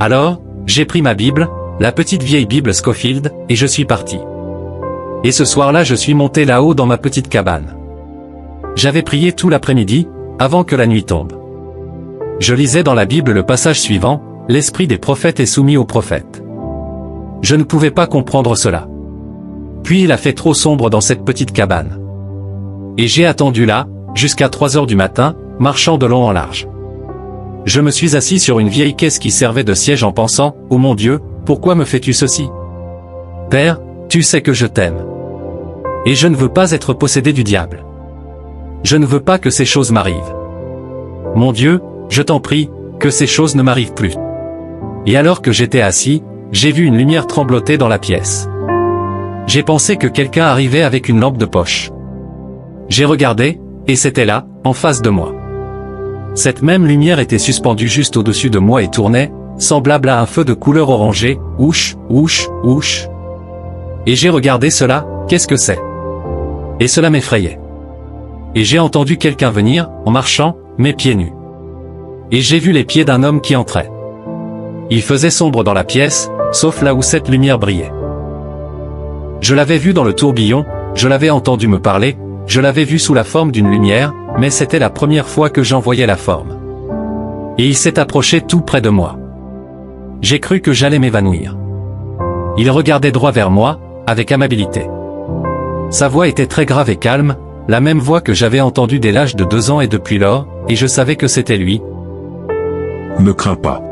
Alors, j'ai pris ma Bible, la petite vieille Bible Scofield, et je suis parti. Et ce soir-là je suis monté là-haut dans ma petite cabane. J'avais prié tout l'après-midi, avant que la nuit tombe. Je lisais dans la Bible le passage suivant, « L'esprit des prophètes est soumis aux prophètes ». Je ne pouvais pas comprendre cela. Puis il a fait trop sombre dans cette petite cabane. Et j'ai attendu là, jusqu'à 3 heures du matin, marchant de long en large. Je me suis assis sur une vieille caisse qui servait de siège en pensant, « Oh mon Dieu, pourquoi me fais-tu ceci? Père, tu sais que je t'aime. Et je ne veux pas être possédé du diable. Je ne veux pas que ces choses m'arrivent. Mon Dieu, je t'en prie, que ces choses ne m'arrivent plus. » Et alors que j'étais assis, j'ai vu une lumière trembloter dans la pièce. J'ai pensé que quelqu'un arrivait avec une lampe de poche. J'ai regardé, et c'était là, en face de moi. Cette même lumière était suspendue juste au-dessus de moi et tournait, semblable à un feu de couleur orangée, ouch, ouch, ouch. Et j'ai regardé cela, qu'est-ce que c'est? Et cela m'effrayait. Et j'ai entendu quelqu'un venir, en marchant, mes pieds nus. Et j'ai vu les pieds d'un homme qui entrait. Il faisait sombre dans la pièce, sauf là où cette lumière brillait. Je l'avais vu dans le tourbillon, je l'avais entendu me parler, je l'avais vu sous la forme d'une lumière, mais c'était la première fois que j'en voyais la forme. Et il s'est approché tout près de moi. J'ai cru que j'allais m'évanouir. Il regardait droit vers moi, avec amabilité. Sa voix était très grave et calme, la même voix que j'avais entendue dès l'âge de 2 ans et depuis lors, et je savais que c'était lui. Ne crains pas.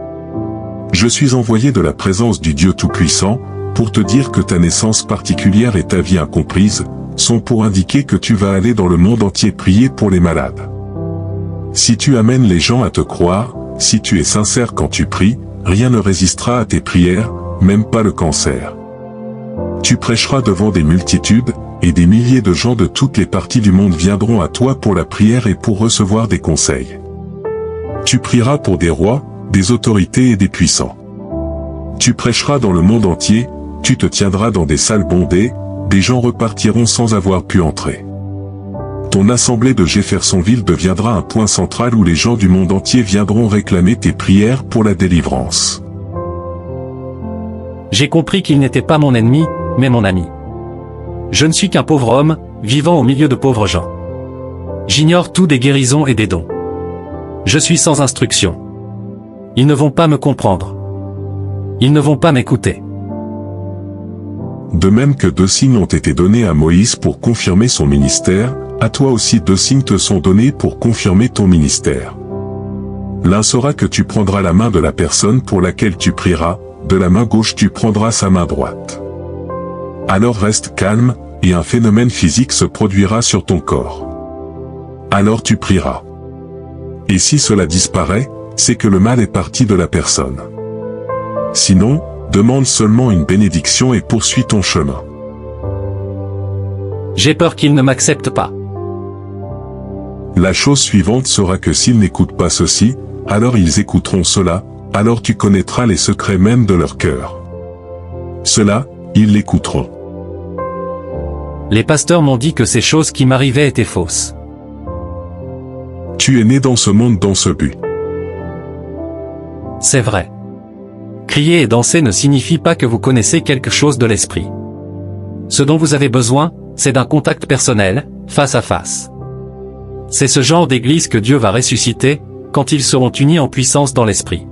Je suis envoyé de la présence du Dieu Tout-Puissant, pour te dire que ta naissance particulière et ta vie incomprise, sont pour indiquer que tu vas aller dans le monde entier prier pour les malades. Si tu amènes les gens à te croire, si tu es sincère quand tu pries, rien ne résistera à tes prières, même pas le cancer. Tu prêcheras devant des multitudes, et des milliers de gens de toutes les parties du monde viendront à toi pour la prière et pour recevoir des conseils. Tu prieras pour des rois, des autorités et des puissants. Tu prêcheras dans le monde entier, tu te tiendras dans des salles bondées, des gens repartiront sans avoir pu entrer. Ton assemblée de Jeffersonville deviendra un point central où les gens du monde entier viendront réclamer tes prières pour la délivrance. J'ai compris qu'il n'était pas mon ennemi, mais mon ami. Je ne suis qu'un pauvre homme, vivant au milieu de pauvres gens. J'ignore tout des guérisons et des dons. Je suis sans instruction. Ils ne vont pas me comprendre. Ils ne vont pas m'écouter. De même que 2 signes ont été donnés à Moïse pour confirmer son ministère, à toi aussi 2 signes te sont donnés pour confirmer ton ministère. L'un sera que tu prendras la main de la personne pour laquelle tu prieras, de la main gauche tu prendras sa main droite. Alors reste calme, et un phénomène physique se produira sur ton corps. Alors tu prieras. Et si cela disparaît, c'est que le mal est parti de la personne. Sinon, demande seulement une bénédiction et poursuis ton chemin. J'ai peur qu'ils ne m'acceptent pas. La chose suivante sera que s'ils n'écoutent pas ceci, alors ils écouteront cela, alors tu connaîtras les secrets même de leur cœur. Cela, ils l'écouteront. Les pasteurs m'ont dit que ces choses qui m'arrivaient étaient fausses. Tu es né dans ce monde dans ce but. C'est vrai. Crier et danser ne signifie pas que vous connaissez quelque chose de l'esprit. Ce dont vous avez besoin, c'est d'un contact personnel, face à face. C'est ce genre d'église que Dieu va ressusciter, quand ils seront unis en puissance dans l'esprit.